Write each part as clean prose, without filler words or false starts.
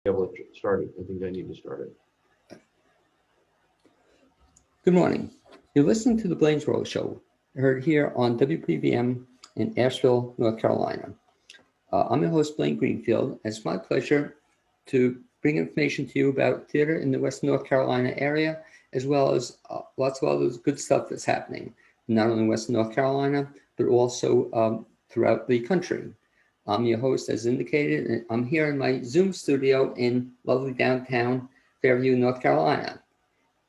Able to start it. I think I need to start it. Good morning. You're listening to the BLAINESWORLD Show, heard here on WPVM in Asheville, North Carolina. I'm your host, Blaine Greenfield, and it's my pleasure to bring information to you about theater in the Western North Carolina area, as well as lots of other good stuff that's happening, not only in Western North Carolina, but also throughout the country. I'm your host, as indicated, and I'm here in my Zoom studio in lovely downtown Fairview, North Carolina.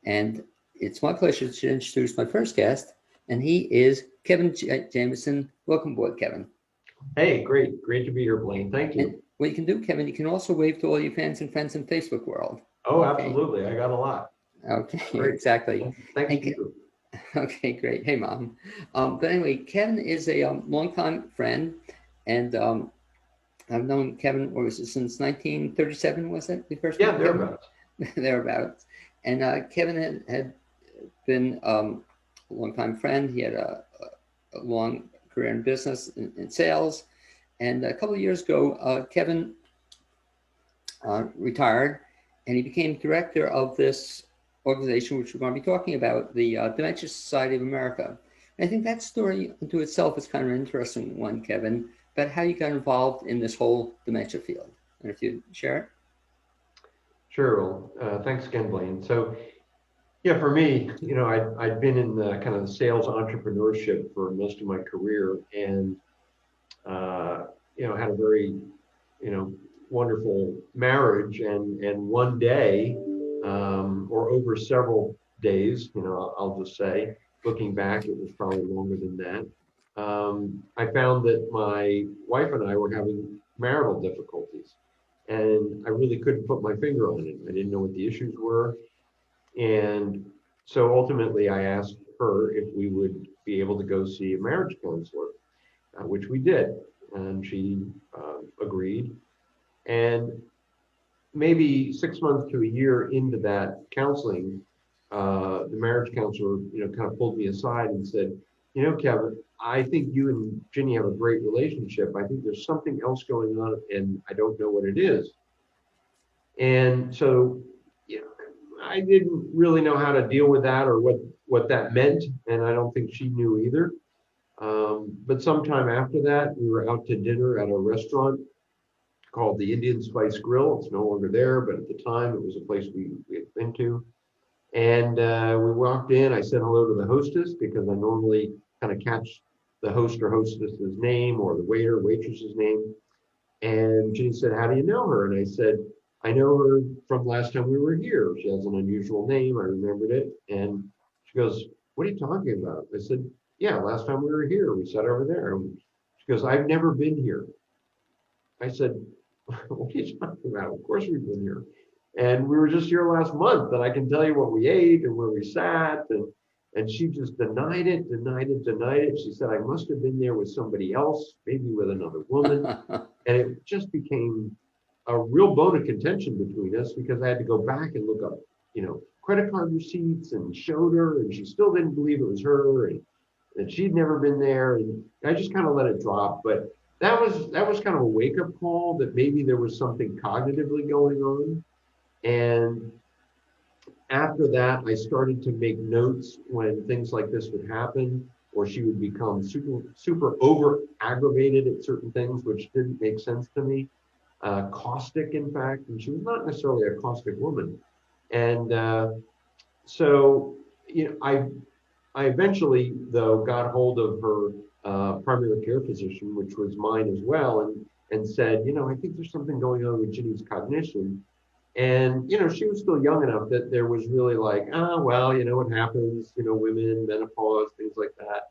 And it's my pleasure to introduce my first guest, and he is Kevin Jameson. Welcome aboard, Kevin. Hey, great to be here, Blaine. Thank you. And what you can do, Kevin, you can also wave to all your fans and friends in Facebook world. Oh, okay. Absolutely. I got a lot. Okay, great. Exactly. Thank you. Okay, great. Hey, Mom. But anyway, Kevin is a longtime friend, and I've known Kevin, what was it, since 1937, was it? The first yeah, thereabouts. Thereabouts. And Kevin had been a longtime friend. He had a long career in business, in sales. And a couple of years ago, Kevin retired, and he became director of this organization, which we're going to be talking about, the Dementia Society of America. And I think that story unto itself is kind of an interesting one, Kevin, about how you got involved in this whole dementia field. And if you'd share it. Sure. Well, thanks again, Blaine. So, yeah, for me, I'd been in the kind of sales entrepreneurship for most of my career, and had a very, wonderful marriage, and one day, or over several days, I'll just say, looking back, it was probably longer than that. I found that my wife and I were having marital difficulties, and I really couldn't put my finger on it. I didn't know what the issues were. And so ultimately I asked her if we would be able to go see a marriage counselor, which we did. And she agreed. And maybe 6 months to a year into that counseling, the marriage counselor, kind of pulled me aside and said, Kevin, I think you and Ginny have a great relationship. I think there's something else going on, and I don't know what it is. And so, I didn't really know how to deal with that or what that meant, and I don't think she knew either. But sometime after that, we were out to dinner at a restaurant called the Indian Spice Grill. It's no longer there, but at the time, it was a place we had been to. And we walked in. I said hello to the hostess because I normally kind of catch the host or hostess's name or the waiter, waitress's name. And Ginny said, "How do you know her?" And I said, "I know her from last time we were here. She has an unusual name." I remembered it. And she goes, "What are you talking about?" I said, "Yeah, last time we were here, we sat over there." And she goes, "I've never been here." I said, "What are you talking about? Of course we've been here. And we were just here last month, and I can tell you what we ate and where we sat." And she just denied it. She said, "I must have been there with somebody else, maybe with another woman." And it just became a real bone of contention between us because I had to go back and look up, credit card receipts and showed her, and she still didn't believe it was her, and she'd never been there. And I just kind of let it drop. But that was kind of a wake-up call that maybe there was something cognitively going on. And after that, I started to make notes when things like this would happen, or she would become super over aggravated at certain things, which didn't make sense to me. Caustic, in fact, and she was not necessarily a caustic woman. And so, I eventually, though, got hold of her primary care physician, which was mine as well, and said, I think there's something going on with Ginny's cognition. And, she was still young enough that there was really like, well, what happens, women, menopause, things like that.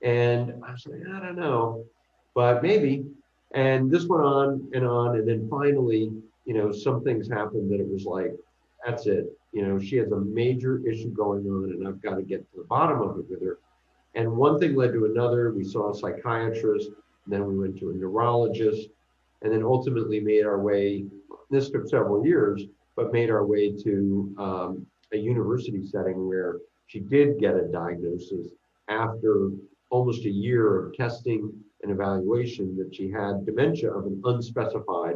And I was like, I don't know, but maybe. And this went on. And then finally, some things happened that it was like, that's it. She has a major issue going on, and I've got to get to the bottom of it with her. And one thing led to another. We saw a psychiatrist, and then we went to a neurologist, and then ultimately made our way. This took several years, but made our way to a university setting where she did get a diagnosis after almost a year of testing and evaluation that she had dementia of an unspecified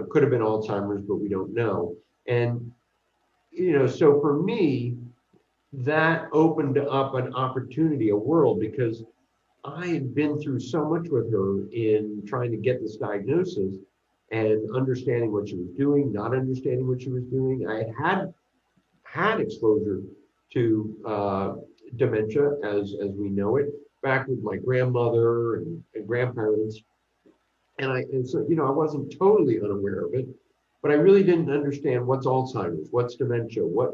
Could have been Alzheimer's, but we don't know. And, so for me, that opened up an opportunity, a world, because I had been through so much with her in trying to get this diagnosis and understanding what she was doing, not understanding what she was doing. I had exposure to dementia as we know it back with my grandmother and grandparents. And so, I wasn't totally unaware of it, but I really didn't understand what's Alzheimer's, what's dementia, what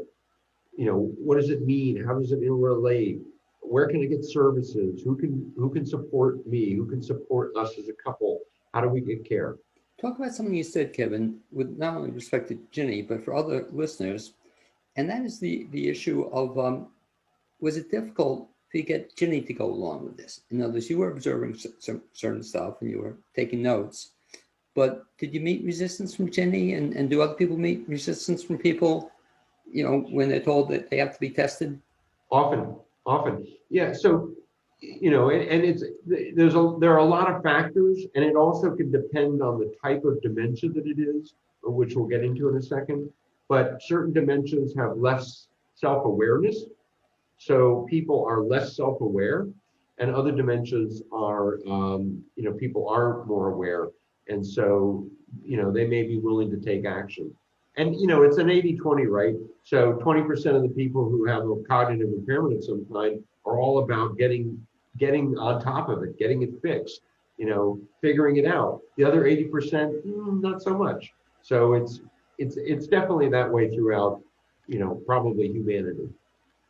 does it mean? How does it interrelate? Where can I get services? Who can support me? Who can support us as a couple? How do we get care? Talk about something you said, Kevin, with not only respect to Ginny, but for other listeners, and that is the issue of was it difficult to get Ginny to go along with this? In other words, you were observing some certain stuff and you were taking notes, but did you meet resistance from Ginny, and do other people meet resistance from people, when they're told that they have to be tested? Often, yeah. So, and there are a lot of factors, and it also can depend on the type of dementia that it is, which we'll get into in a second. But certain dementias have less self-awareness, so people are less self-aware, and other dementias are, people are more aware, and so, they may be willing to take action. And, it's an 80-20, right? So 20% of the people who have a cognitive impairment of some kind are all about getting on top of it, getting it fixed, figuring it out. The other 80%, not so much. So it's definitely that way throughout, probably humanity.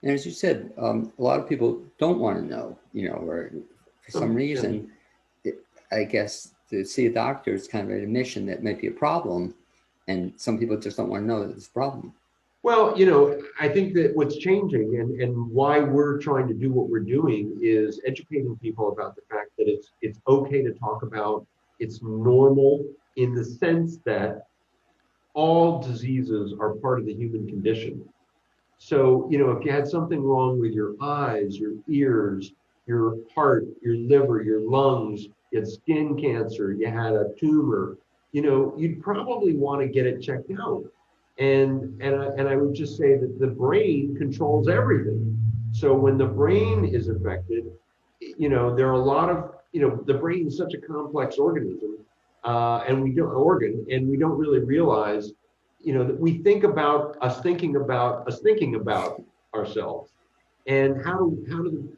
And as you said, a lot of people don't want to know, or for some reason, I guess to see a doctor is kind of an admission that might be a problem. And some people just don't want to know that it's a problem. Well, I think that what's changing and why we're trying to do what we're doing is educating people about the fact that it's okay to talk about, it's normal in the sense that all diseases are part of the human condition. So, if you had something wrong with your eyes, your ears, your heart, your liver, your lungs, you had skin cancer, you had a tumor, you'd probably want to get it checked out. And I would just say that the brain controls everything. So when the brain is affected, there are a lot of, the brain is such a complex organism, and we don't really realize, that we think about us thinking about ourselves. And how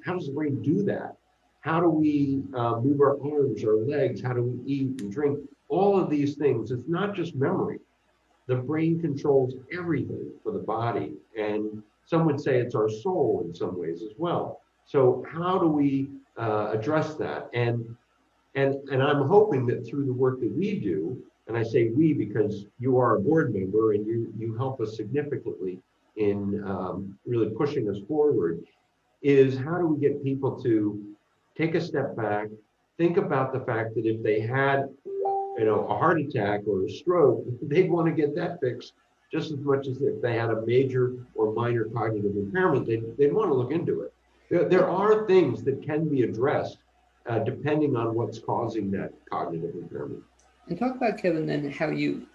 does the brain do that? How do we move our arms, our legs? How do we eat and drink? All of these things. It's not just memory. The brain controls everything for the body, and some would say it's our soul in some ways as well. So how do we address that? And I'm hoping that through the work that we do, and I say we because you are a board member and you help us significantly in really pushing us forward, is how do we get people to take a step back, think about the fact that if they had, a heart attack or a stroke, they'd want to get that fixed just as much as if they had a major or minor cognitive impairment, they'd want to look into it. There are things that can be addressed depending on what's causing that cognitive impairment. And talk about, Kevin, then how you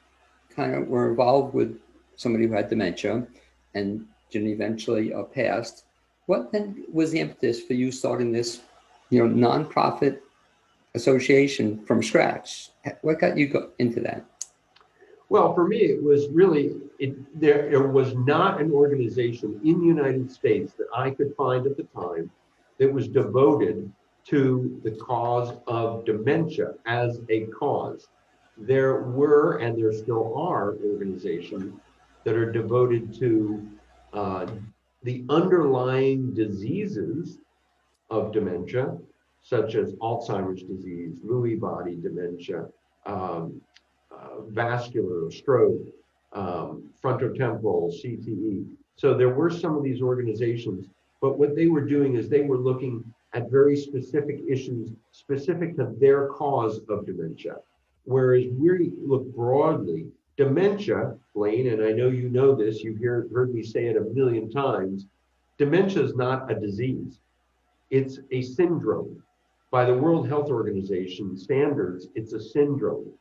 kind of were involved with somebody who had dementia and Ginny eventually passed. What then was the impetus for you starting this, nonprofit association from scratch? What got you into that? Well, for me, it was really, there was not an organization in the United States that I could find at the time that was devoted to the cause of dementia as a cause. There were, and there still are, organizations that are devoted to the underlying diseases of dementia, such as Alzheimer's disease, Lewy body dementia, vascular stroke, frontotemporal CTE. So there were some of these organizations, but what they were doing is they were looking at very specific issues specific to their cause of dementia. Whereas we look broadly, dementia, Blaine, and I know you know this, you've heard me say it a million times, dementia is not a disease. It's a syndrome. By the World Health Organization standards, it's a syndrome.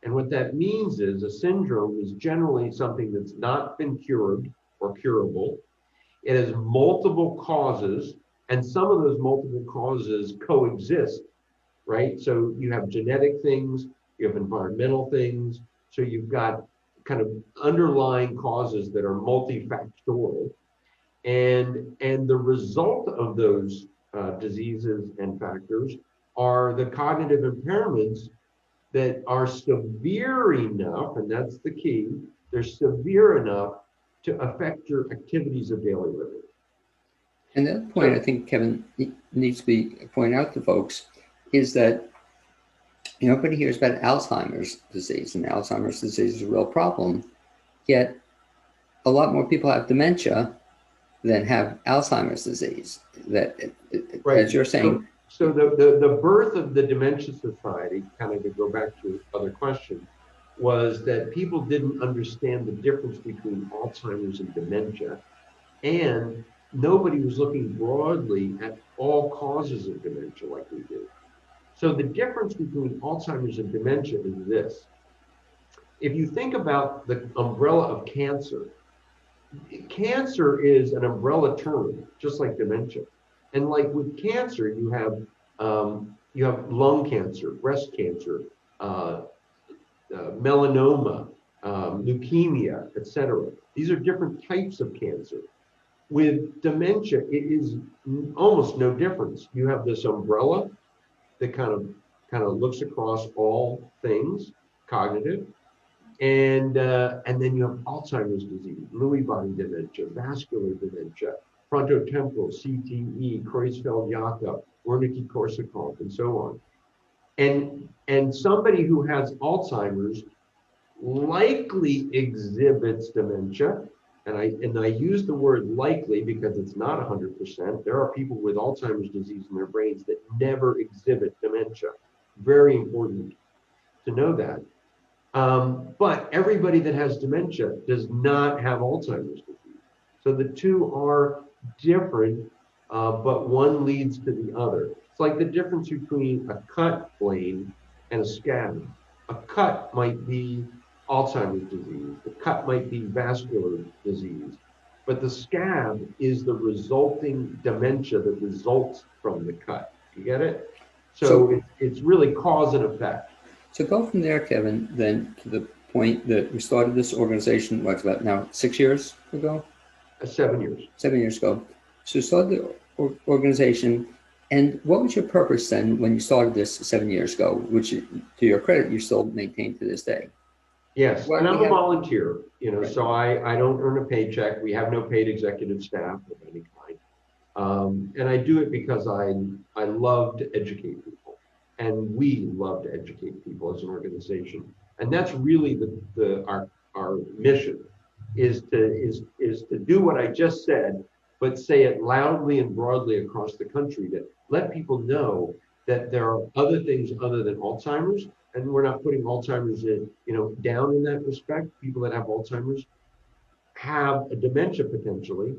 And what that means is a syndrome is generally something that's not been cured or curable. It has multiple causes, and some of those multiple causes coexist, right? So you have genetic things, you have environmental things, so you've got kind of underlying causes that are multifactorial. And the result of those diseases and factors are the cognitive impairments that are severe enough, and that's the key, they're severe enough to affect your activities of daily living. And that point, I think, Kevin, needs to be pointed out to folks is that everybody hears about Alzheimer's disease, and Alzheimer's disease is a real problem. Yet, a lot more people have dementia than have Alzheimer's disease. That, right. As you're saying. So the birth of the Dementia Society, kind of to go back to your other question, was that people didn't understand the difference between Alzheimer's and dementia, and nobody was looking broadly at all causes of dementia like we do. So the difference between Alzheimer's and dementia is this. If you think about the umbrella of cancer, cancer is an umbrella term, just like dementia. And like with cancer, you have lung cancer, breast cancer, melanoma, leukemia, etc. These are different types of cancer. With dementia, it is almost no difference. You have this umbrella that kind of looks across all things cognitive, and then you have Alzheimer's disease, Lewy body dementia, vascular dementia, frontotemporal, CTE, Creutzfeldt-Jakob, Wernicke-Korsakoff, and so on. And somebody who has Alzheimer's likely exhibits dementia. And I use the word likely because it's not 100%. There are people with Alzheimer's disease in their brains that never exhibit dementia. Very important to know that. But everybody that has dementia does not have Alzheimer's disease. So the two are different, but one leads to the other. It's like the difference between a cut, Blaine, and a scab. A cut might be Alzheimer's disease. The cut might be vascular disease. But the scab is the resulting dementia that results from the cut. You get it? So it's really cause and effect. So go from there, Kevin, then to the point that we started this organization, what's about now, 6 years ago? 7 years. 7 years ago. So you started the organization, and what was your purpose then when you started this 7 years ago, which, to your credit, you still maintain to this day? Yes, and I'm a volunteer, right. So I don't earn a paycheck. We have no paid executive staff of any kind. And I do it because I love to educate people. And we love to educate people as an organization. And that's really our mission is to do what I just said, but say it loudly and broadly across the country to let people know that there are other things other than Alzheimer's. And we're not putting Alzheimer's down in that respect. People that have Alzheimer's have a dementia potentially,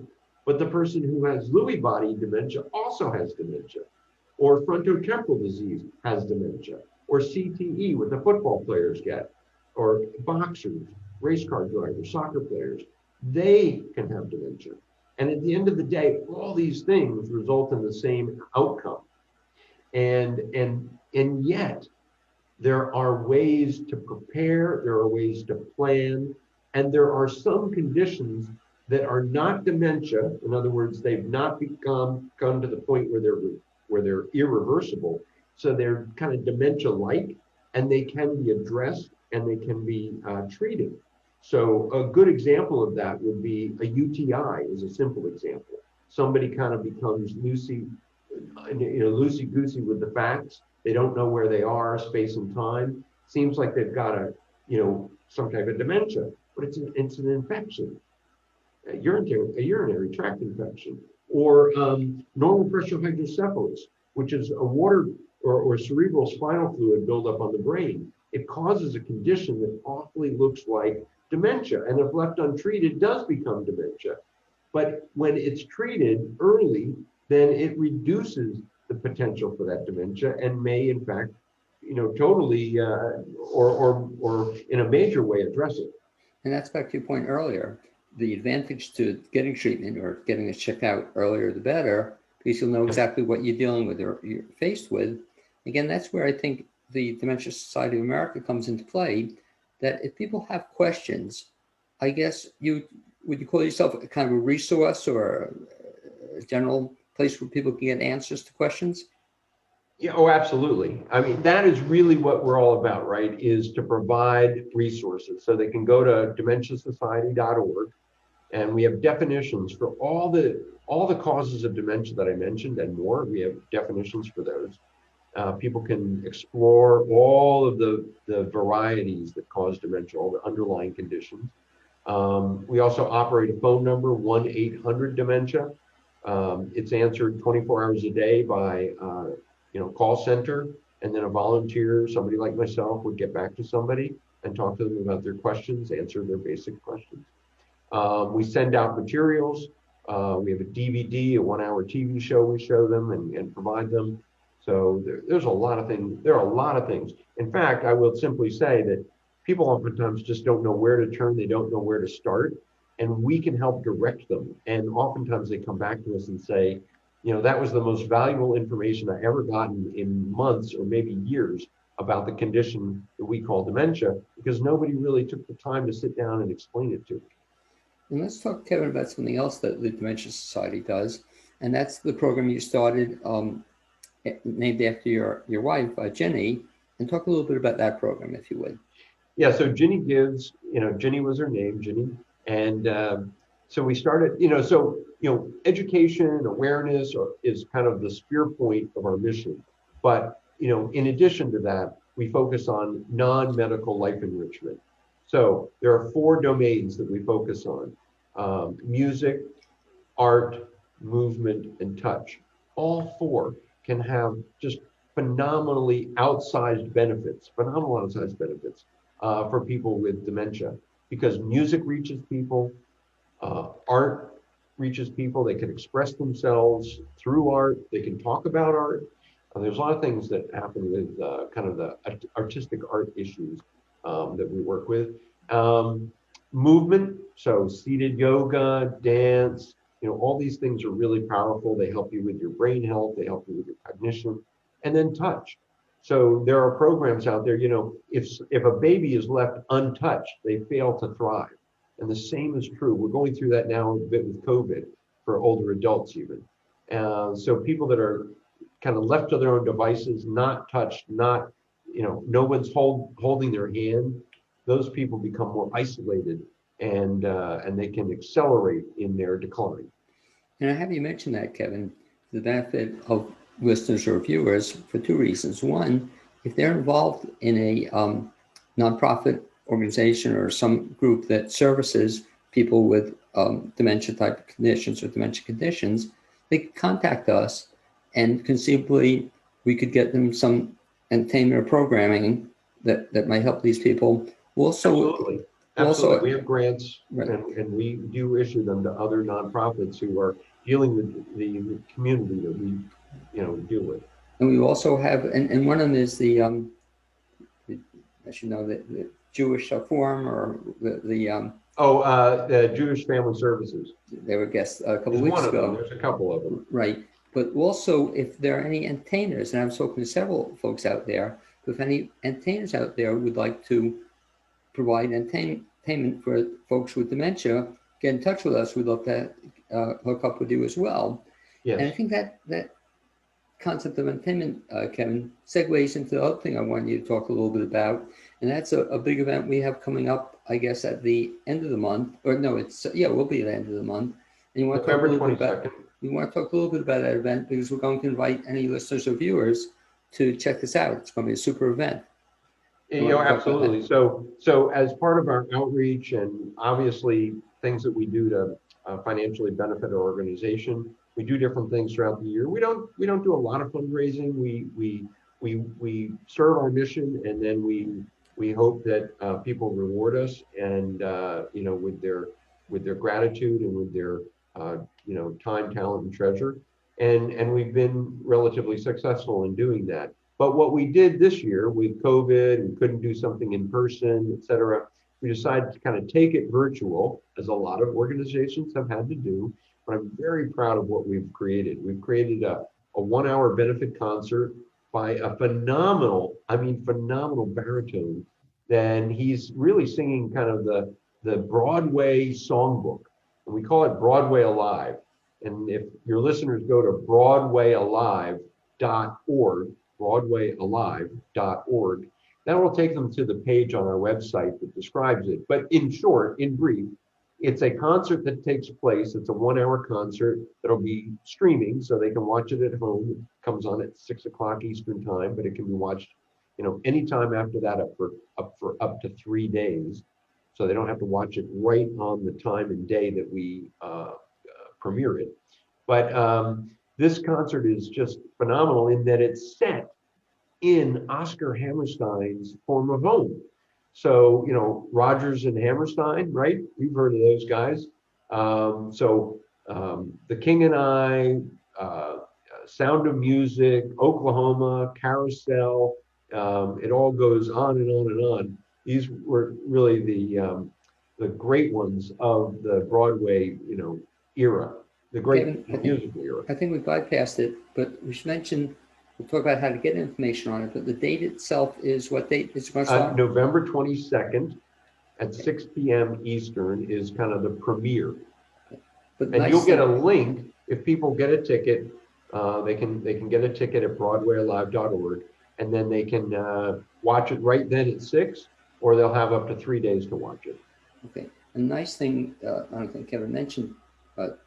but the person who has Lewy body dementia also has dementia, or frontotemporal disease has dementia, or CTE, what the football players get, or boxers, race car drivers, soccer players, they can have dementia. And at the end of the day, all these things result in the same outcome. And yet, there are ways to prepare, there are ways to plan, and there are some conditions that are not dementia. In other words, they've not come to the point where they're irreversible. So they're kind of dementia-like, and they can be addressed and they can be treated. So a good example of that would be a UTI is a simple example. Somebody kind of becomes loosey-goosey with the facts. They don't know where they are, space and time. Seems like they've got some type of dementia, but it's an infection, a urinary tract infection, or normal pressure hydrocephalus, which is a water or cerebral spinal fluid buildup on the brain. It causes a condition that awfully looks like dementia, and if left untreated, does become dementia. But when it's treated early, then it reduces the potential for that dementia and may, in fact, totally or in a major way address it. And that's back to your point earlier. The advantage to getting treatment or getting it checked out earlier, the better, because you'll know exactly what you're dealing with or you're faced with. Again, that's where I think the Dementia Society of America comes into play, that if people have questions, I guess would you call yourself a kind of a resource or a general place where people can get answers to questions? Yeah, oh, absolutely. I mean, that is really what we're all about, right? Is to provide resources. So they can go to dementiasociety.org, and we have definitions for all the causes of dementia that I mentioned and more. We have definitions for those. People can explore all of the varieties that cause dementia, all the underlying conditions. We also operate a phone number, 1-800-DEMENTIA. It's answered 24 hours a day by call center, and then a volunteer, somebody like myself, would get back to somebody and talk to them about their questions, answer their basic questions. We send out materials. We have a DVD, a 1-hour TV show we show them and provide them. So there's a lot of things. There are a lot of things. In fact, I will simply say that people oftentimes just don't know where to turn. They don't know where to start. And we can help direct them. And oftentimes they come back to us and say, that was the most valuable information I ever gotten in months or maybe years about the condition that we call dementia, because nobody really took the time to sit down and explain it to me. And let's talk, Kevin, about something else that the Dementia Society does, and that's the program you started, named after your wife, Jenny, and talk a little bit about that program, if you would. Yeah, so Ginny Gives, Ginny was her name, Ginny, and so we started, education, awareness is kind of the spear point of our mission, but in addition to that, we focus on non-medical life enrichment. So there are 4 domains that we focus on: music, art, movement, and touch. All 4 can have just phenomenal outsized benefits for people with dementia, because music reaches people, art reaches people. They can express themselves through art. They can talk about art. There's a lot of things that happen with kind of the artistic art issues that we work with. Movement, so seated yoga, dance, all these things are really powerful. They help you with your brain health. They help you with your cognition. And then touch. So there are programs out there, if a baby is left untouched, they fail to thrive. And the same is true. We're going through that now a bit with COVID for older adults even. So people that are kind of left to their own devices, not touched, no one's holding their hand, those people become more isolated and they can accelerate in their decline. And I have you mention that, Kevin, the benefit of listeners or viewers for 2 reasons. One, if they're involved in a nonprofit organization or some group that services people with dementia type conditions or dementia conditions, they can contact us, and conceivably we could get them some entertainment or programming that might help these people. Absolutely. We have grants, right, and we do issue them to other nonprofits who are dealing with the community that we deal with. And we also have, and one of them is the Jewish Forum, or the Jewish Family Services. They were guests a couple of weeks ago. There's a couple of them. Right. But also, if there are any entertainers, and I've spoken to several folks out there, if any entertainers out there would like to provide entertainment for folks with dementia, get in touch with us. We'd love to hook up with you as well. Yes. And I think that concept of entertainment, Kevin, segues into the other thing I wanted you to talk a little bit about, and that's a big event we have coming up, I guess, at the end of the month. Or no, we'll be at the end of the month. And you want to talk November 22nd. You want to talk a little bit about that event, because we're going to invite any listeners or viewers to check this out. It's going to be a super event. Absolutely. So as part of our outreach and obviously things that we do to financially benefit our organization, we do different things throughout the year. We don't do a lot of fundraising. We serve our mission, and then we hope that people reward us, and with their gratitude and with their time, talent, and treasure. And we've been relatively successful in doing that. But what we did this year with COVID, we couldn't do something in person, et cetera. We decided to kind of take it virtual, as a lot of organizations have had to do. But I'm very proud of what we've created. We've created a 1 hour benefit concert by a phenomenal, I mean, phenomenal baritone. Then he's really singing kind of the Broadway songbook. And we call it Broadway Alive. And if your listeners go to broadwayalive.org, broadwayalive.org, that will take them to the page on our website that describes it. But in short, in brief, it's a concert that takes place. It's a 1 hour concert that'll be streaming, so they can watch it at home. It comes on at 6 o'clock Eastern time, but it can be watched, anytime after that up for up to 3 days. So they don't have to watch it right on the time and day that we premiere it. But this concert is just phenomenal in that it's set in Oscar Hammerstein's former home. So, Rodgers and Hammerstein, right? We've heard of those guys. The King and I, Sound of Music, Oklahoma, Carousel, it all goes on and on and on. These were really the great ones of the Broadway, era, the great musical era. I think we bypassed it, but we should mention, we'll talk about how to get information on it, but the date itself is what date is it going to start? November 22nd at 6 p.m. Eastern is kind of the premiere. And you'll get a link if people get a ticket. They can get a ticket at broadwayalive.org, and then they can watch it right then at 6, or they'll have up to 3 days to watch it. Okay. A nice thing, I don't think Kevin mentioned to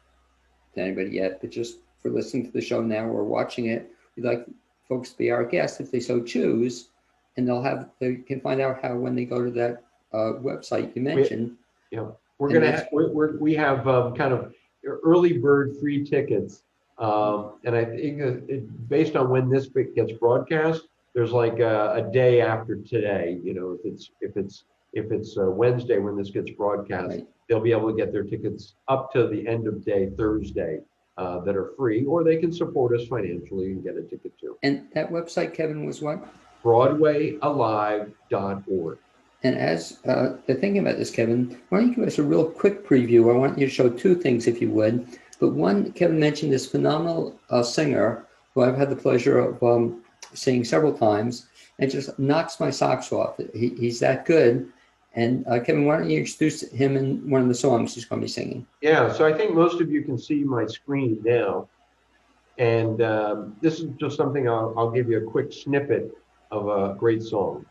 anybody yet, but just for listening to the show now or watching it, we'd like folks to be our guests if they so choose, and they can find out how when they go to that website you mentioned. We have kind of early bird free tickets, and I think based on when this gets broadcast, there's like a day after today. If it's Wednesday when this gets broadcast, right, they'll be able to get their tickets up to the end of day Thursday that are free, or they can support us financially and get a ticket too. And that website, Kevin, was what? broadwayalive.org. And as they're thinking about this, Kevin, why don't you give us a real quick preview? I want you to show two things, if you would. But one, Kevin mentioned this phenomenal singer who I've had the pleasure of seeing several times, and just knocks my socks off. He's that good. And Kevin, why don't you introduce him in one of the songs he's going to be singing? Yeah, so I think most of you can see my screen now. And this is just something I'll give you a quick snippet of a great song.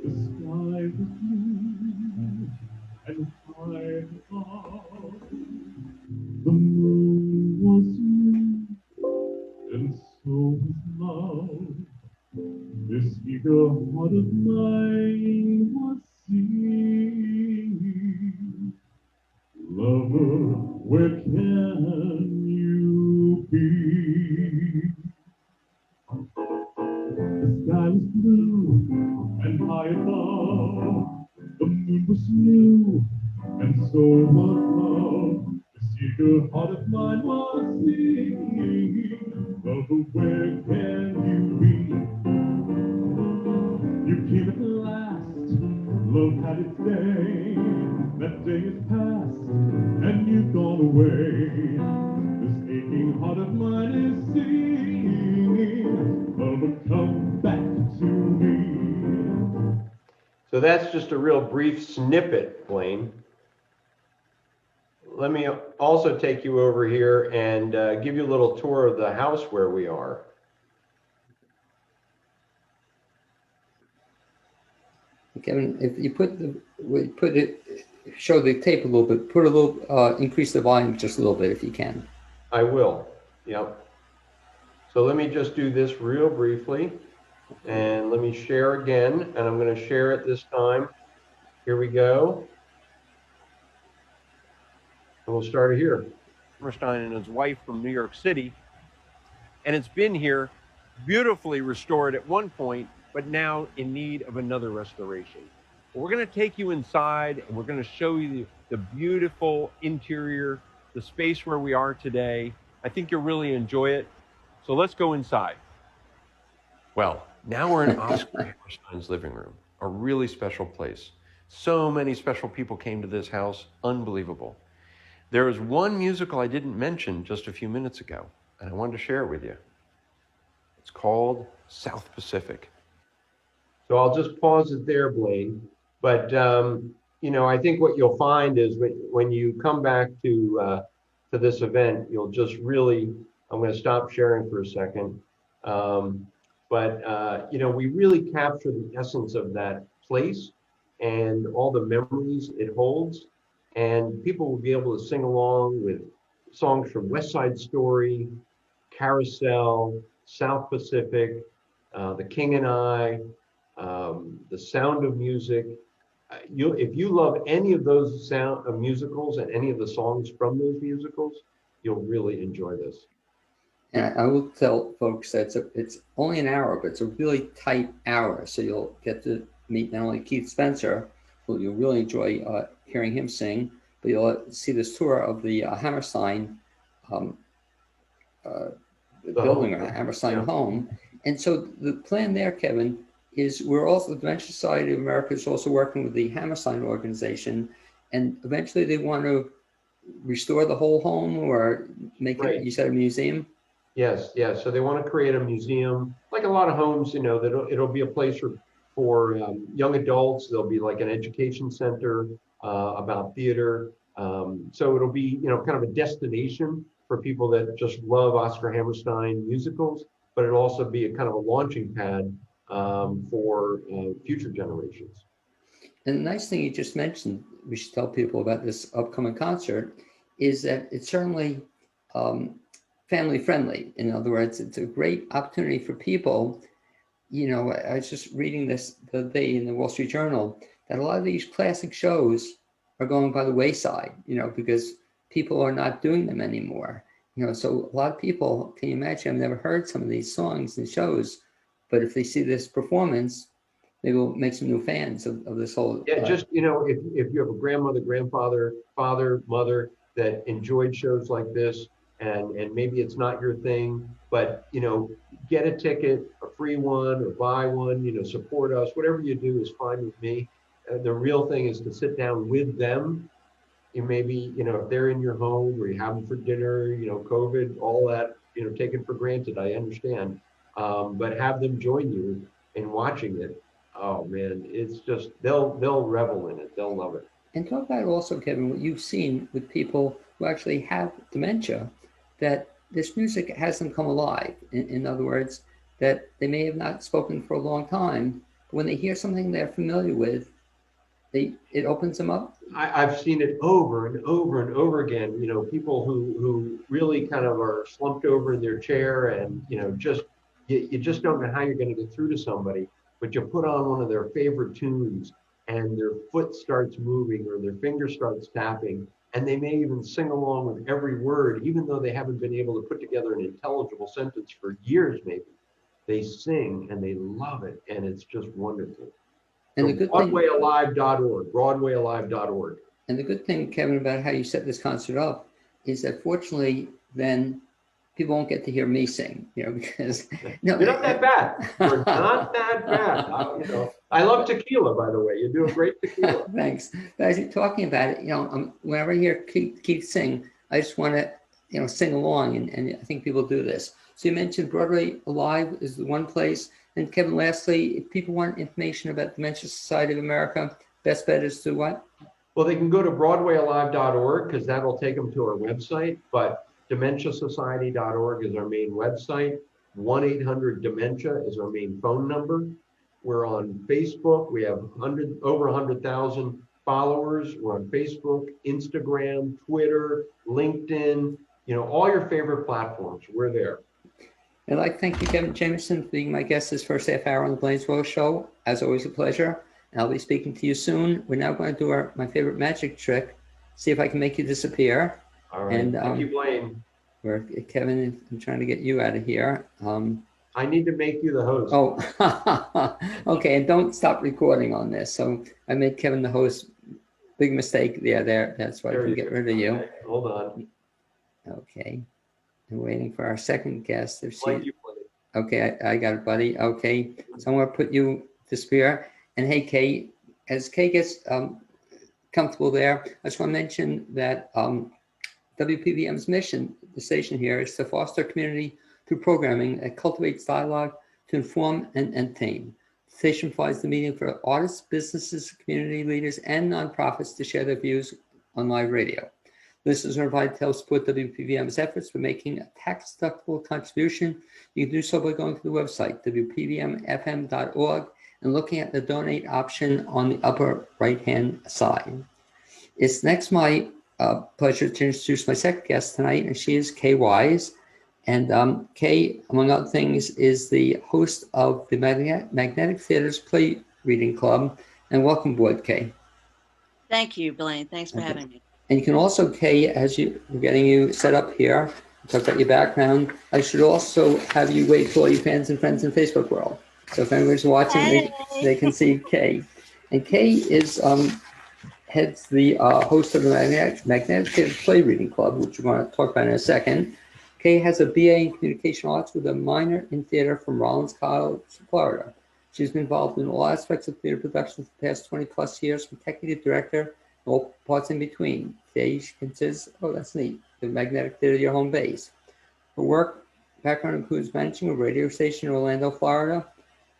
The sky was blue and high above. The moon was new, and so was love. This eager heart of mine was singing. Lover, where can you be? The sky was blue and high above. The moon was new, and so was love. This eager heart of mine was singing. Lover, where can you be? You came at last, love had its day. That day is past, and you've gone away. This aching heart of mine is singing. Lover, come back to me. So that's just a real brief snippet, Blaine. Let me also take you over here and give you a little tour of the house where we are. Kevin, if you show the tape a little bit, increase the volume just a little bit if you can. I will, yep. So let me just do this real briefly, and let me share again, and I'm going to share it this time. Here we go. And we'll start it here. Hammerstein and his wife from New York City, and it's been here, beautifully restored at one point, but now in need of another restoration. But we're going to take you inside and we're going to show you the beautiful interior, the space where we are today. I think you'll really enjoy it. So let's go inside. Well, now we're in Oscar Hammerstein's living room, a really special place. So many special people came to this house, unbelievable. There is one musical I didn't mention just a few minutes ago, and I wanted to share it with you. It's called South Pacific. So I'll just pause it there, Blaine. But I think what you'll find is when you come back to this event, you'll just really. I'm going to stop sharing for a second. We really capture the essence of that place and all the memories it holds. And people will be able to sing along with songs from West Side Story, Carousel, South Pacific, The King and I, The Sound of Music. If you love any of those sound of musicals and any of the songs from those musicals, you'll really enjoy this. And I will tell folks that it's only an hour, but it's a really tight hour. So you'll get to meet not only Keith Spencer, who you'll really enjoy hearing him sing, but you'll see this tour of the Hammerstein building, or Hammerstein home. And so the plan there, Kevin, is the Dementia Society of America is also working with the Hammerstein organization, and eventually they want to restore the whole home or make it, you said, a museum? Yes. So they want to create a museum, like a lot of homes, that it'll be a place for young adults. There'll be like an education center about theater. So it'll be, kind of a destination for people that just love Oscar Hammerstein musicals, but it'll also be a kind of a launching pad for future generations. And the nice thing you just mentioned, we should tell people about this upcoming concert, is that it's certainly family friendly. In other words, it's a great opportunity for people. I was just reading this the other day in the Wall Street Journal that a lot of these classic shows are going by the wayside, because people are not doing them anymore. So a lot of people, can you imagine, I've never heard some of these songs and shows, but if they see this performance, maybe we'll make some new fans of this whole. Yeah, just, if you have a grandmother, grandfather, father, mother that enjoyed shows like this, and maybe it's not your thing, but, get a ticket, a free one, or buy one, support us. Whatever you do is fine with me. The real thing is to sit down with them. Maybe, if they're in your home or you have them for dinner, COVID, all that, taken for granted, I understand. But have them join you in watching it. Oh man, it's just, they'll revel in it. They'll love it. And talk about also, Kevin, what you've seen with people who actually have dementia, that this music has them come alive. In other words, that they may have not spoken for a long time, but when they hear something they're familiar with, it opens them up. I've seen it over and over and over again. People who really kind of are slumped over in their chair, and you just don't know how you're going to get through to somebody, but you put on one of their favorite tunes, and their foot starts moving or their finger starts tapping, and they may even sing along with every word, even though they haven't been able to put together an intelligible sentence for years. Maybe they sing and they love it, and it's just wonderful. And so the good BroadwayAlive.org, BroadwayAlive.org. And the good thing, Kevin, about how you set this concert up is that fortunately, then people won't get to hear me sing, because you're not that bad. You're not that bad. I love tequila, by the way. You do a great tequila. Thanks. But as you're talking about it, whenever I hear Keith sing, I just want to, sing along, and I think people do this. So you mentioned Broadway Alive is the one place. And Kevin, lastly, if people want information about Dementia Society of America, best bet is to what? Well, they can go to BroadwayAlive.org, because that'll take them to our website. But DementiaSociety.org is our main website. 1-800-DEMENTIA is our main phone number. We're on Facebook. We have over 100,000 followers. We're on Facebook, Instagram, Twitter, LinkedIn, all your favorite platforms. We're there. I'd like to thank you, Kevin Jameson, for being my guest this first half hour on the BLAINESWORLD Show. As always, a pleasure. And I'll be speaking to you soon. We're now going to do my favorite magic trick, see if I can make you disappear. All right. And, thank you, Blaine. Kevin, I'm trying to get you out of here. I need to make you the host. Oh, okay. And don't stop recording on this. So I made Kevin the host. Big mistake. Yeah, there. That's why I can get rid of you. Okay, hold on. Okay. I'm waiting for our second guest. If Like she, you put it. okay, I got it, buddy. Okay. So I'm going to put you to spear. And hey, Kay, as Kay gets comfortable there, I just want to mention that WPVM's mission, the station here, is to foster community through programming that cultivates dialogue to inform and entertain. The station provides the medium for artists, businesses, community leaders, and nonprofits to share their views on live radio. Listeners are invited to help support WPVM's efforts by making a tax-deductible contribution. You can do so by going to the website, WPVMFM.org, and looking at the donate option on the upper right-hand side. It's next my pleasure to introduce my second guest tonight, and she is Kay Wise. And Kay, among other things, is the host of the Magnetic Theater's Play Reading Club. And welcome aboard, Kay. Thank you, Blaine. Thanks for having me. And you can also, Kay, as we're getting you set up here, talk about your background, I should also have you wait for all your fans and friends in Facebook world. So if anybody's watching, they can see Kay. And Kay is heads the host of the Magnetic Theater Play Reading Club, which we're going to talk about in a second. Kay has a BA in Communication Arts with a minor in theater from Rollins College, Florida. She's been involved in all aspects of theater production for the past 20 plus years, from executive director and all parts in between. Today she considers, oh, that's neat, the Magnetic Theater, your home base. Her work background includes managing a radio station in Orlando, Florida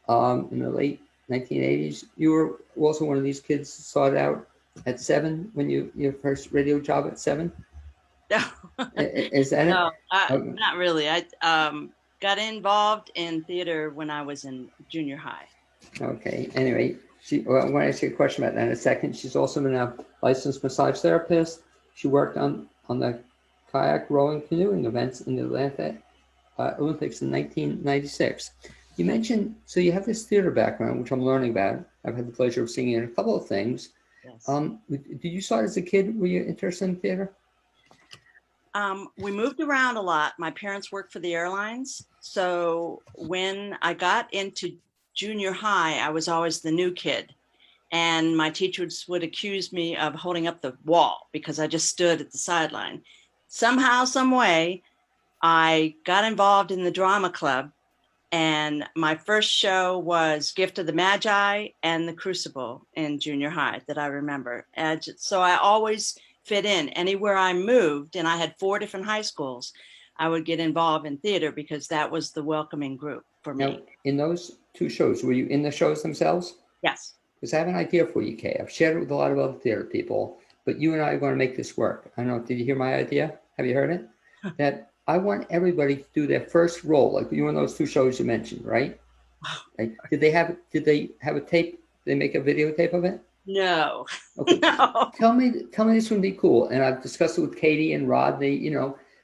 in the late 1980s. You were also one of these kids who started out at 7 when your first radio job at 7? No, Is that no, it? not really. I got involved in theater when I was in junior high. Okay. Anyway, well, I'm going to ask you a question about that in a second. She's also been a licensed massage therapist. She worked on the kayak, rowing, canoeing events in the Atlanta Olympics in 1996. You mentioned, so you have this theater background, which I'm learning about. I've had the pleasure of seeing in a couple of things. Yes. Did you start as a kid? Were you interested in theater? We moved around a lot. My parents worked for the airlines. So when I got into junior high, I was always the new kid. And my teachers would accuse me of holding up the wall because I just stood at the sideline. Somehow, some way, I got involved in the drama club. And my first show was Gift of the Magi and The Crucible in junior high that I remember. And so I always fit in. Anywhere I moved, and I had 4 different high schools, I would get involved in theater because that was the welcoming group for me. Now, in those 2 shows, were you in the shows themselves? Yes. Because I have an idea for you, Kay. I've shared it with a lot of other theater people, but you and I are going to make this work. I don't know, did you hear my idea? Have you heard it? That I want everybody to do their first role, like you in those 2 shows you mentioned, right? Like, did they have a tape? Did they make a videotape of it? No. Okay. No. Tell me this would be cool. And I've discussed it with Katie and Rodney,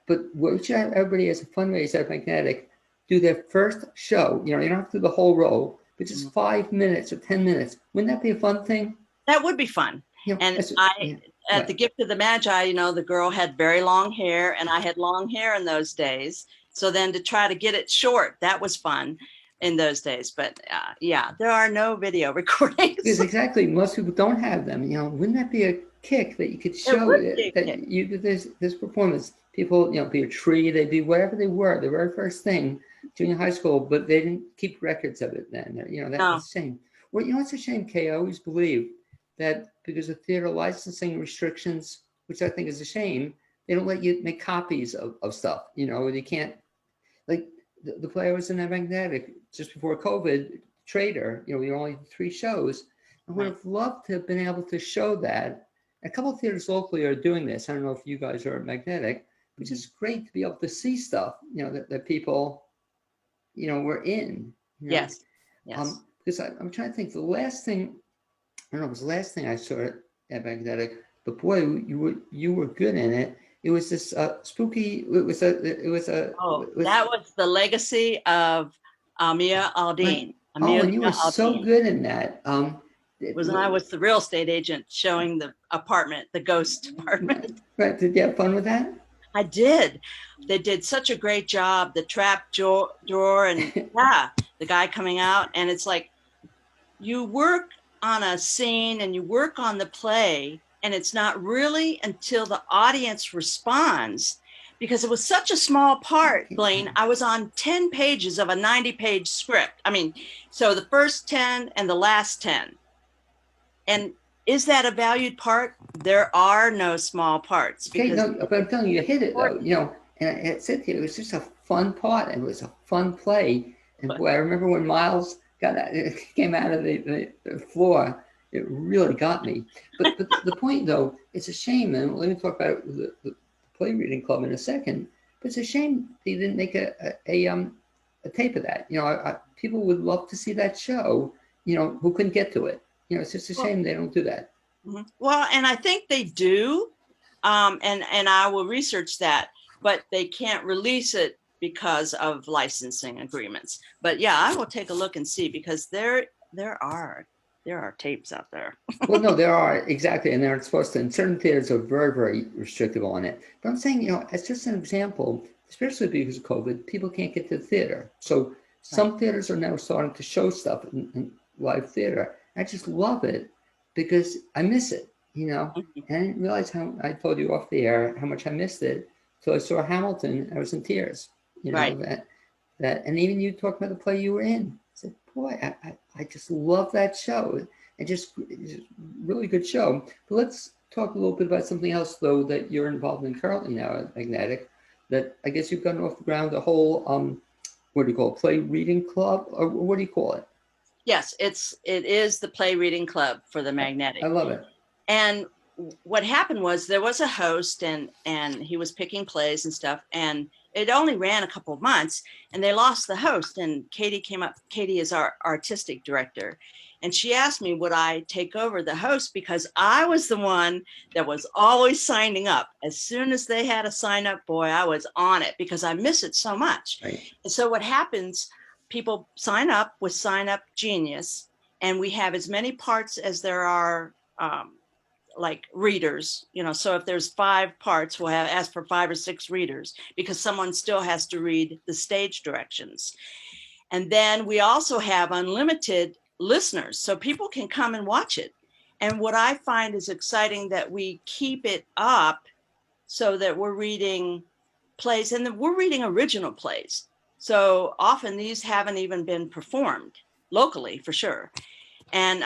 but what should have everybody as a fundraiser at Magnetic do their first show? You don't have to do the whole row, but just 5 minutes or 10 minutes. Wouldn't that be a fun thing? That would be fun. At the Gift of the Magi, the girl had very long hair and I had long hair in those days. So then to try to get it short, that was fun in those days. But there are no video recordings. Because exactly, most people don't have them. Wouldn't that be a kick that you could show that you did this performance? People, be a tree, they'd be whatever they were, the very first thing, junior high school, but they didn't keep records of it then. That's a shame. Well, it's a shame, Kay. I always believed that because of theater licensing restrictions, which I think is a shame, they don't let you make copies of stuff. You can't, like the play I was in at Magnetic just before COVID, Trader, we were only 3 shows. I would have loved to have been able to show that. A couple of theaters locally are doing this. I don't know if you guys are at Magnetic, which is great to be able to see stuff, that people, were in. Yes. Because I'm trying to think, the last thing, I don't know, it was the last thing I saw at Magnetic, but boy, you were good in it. It was this spooky. That was the legacy of Amia Aldine. And you were so good in that. I was the real estate agent showing the apartment, the ghost apartment. Right? Did you have fun with that? I did. They did such a great job. The trap drawer and yeah, the guy coming out. And it's like you work on a scene and you work on the play, and it's not really until the audience responds, because it was such a small part, Blaine. I was on 10 pages of a 90-page script. I mean, so the first 10 and the last 10. And is that a valued part? There are no small parts. Okay, Because no, but I'm telling you, you hit it though, you know, and I said to you, it was just a fun part. It was a fun play. And boy, I remember when Miles came out of the floor, it really got me. But the point though, it's a shame, and let me talk about the play reading club in a second, but it's a shame they didn't make a tape of that. You know, people would love to see that show, you know, who couldn't get to it. You know, it's just a shame they don't do that. Well, and I think they do, and I will research that, but they can't release it because of licensing agreements. But yeah, I will take a look and see, because there are tapes out there. Well, no, there are, exactly, and they're supposed to, and certain theaters are very, very restrictive on it. But I'm saying, you know, as just an example, especially because of COVID, people can't get to the theater. So some theaters are now starting to show stuff in live theater. I just love it because I miss it, you know. And I didn't realize how, I told you off the air, how much I missed it. So I saw Hamilton, I was in tears, you know, that, and even you talked about the play you were in. I said, boy, I just love that show. It's a really good show. But let's talk a little bit about something else, though, that you're involved in currently now at Magnetic, that I guess you've gotten off the ground, the whole, what do you call it, play reading club, or what do you call it? Yes, it is the play reading club for the Magnetic. I love it. And what happened was there was a host, and he was picking plays and stuff, and it only ran a couple of months, and they lost the host. And Katie came up. Katie is our artistic director, and she asked me, would I take over the host, because I was the one that was always signing up. As soon as they had a sign up, boy, I was on it, because I miss it so much. Right. And so what happens, people sign up with Sign Up Genius, and we have as many parts as there are like readers, you know. So if there's 5 parts, we'll ask for 5 or 6 readers, because someone still has to read the stage directions. And then we also have unlimited listeners, so people can come and watch it. And what I find is exciting, that we keep it up so that we're reading plays, and we're reading original plays. So often these haven't even been performed locally, for sure. And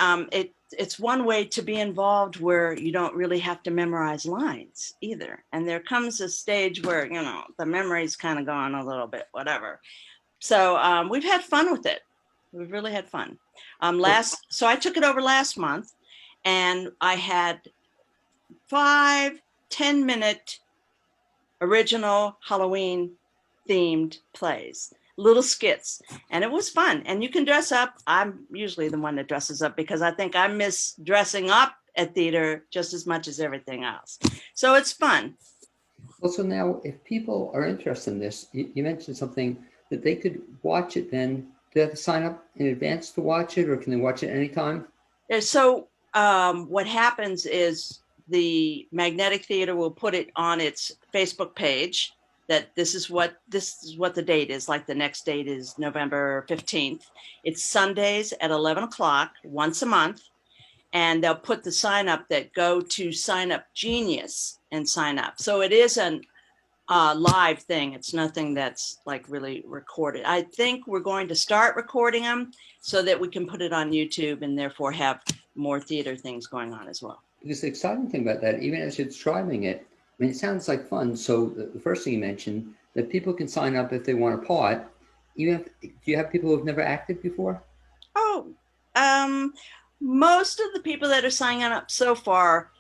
it's one way to be involved where you don't really have to memorize lines either. And there comes a stage where, you know, the memory's kind of gone a little bit, whatever. So we've had fun with it. We've really had fun. So I took it over last month, and I had 5 10-minute original Halloween themed plays, little skits, and it was fun. And you can dress up. I'm usually the one that dresses up, because I think I miss dressing up at theater just as much as everything else. So it's fun. Also, now, if people are interested in this, you mentioned something that they could watch it. Then do they have to sign up in advance to watch it, or can they watch it anytime? So what happens is the Magnetic Theater will put it on its Facebook page, that this is what the date is. Like the next date is November 15th. It's Sundays at 11 o'clock once a month. And they'll put the sign up that go to Sign Up Genius and sign up. So it is a live thing. It's nothing that's like really recorded. I think we're going to start recording them so that we can put it on YouTube, and therefore have more theater things going on as well. Because the exciting thing about that, even as you're describing it, I mean, it sounds like fun. So the first thing you mentioned, that people can sign up if they want a part. Do you have people who've never acted before? Oh, most of the people that are signing up so far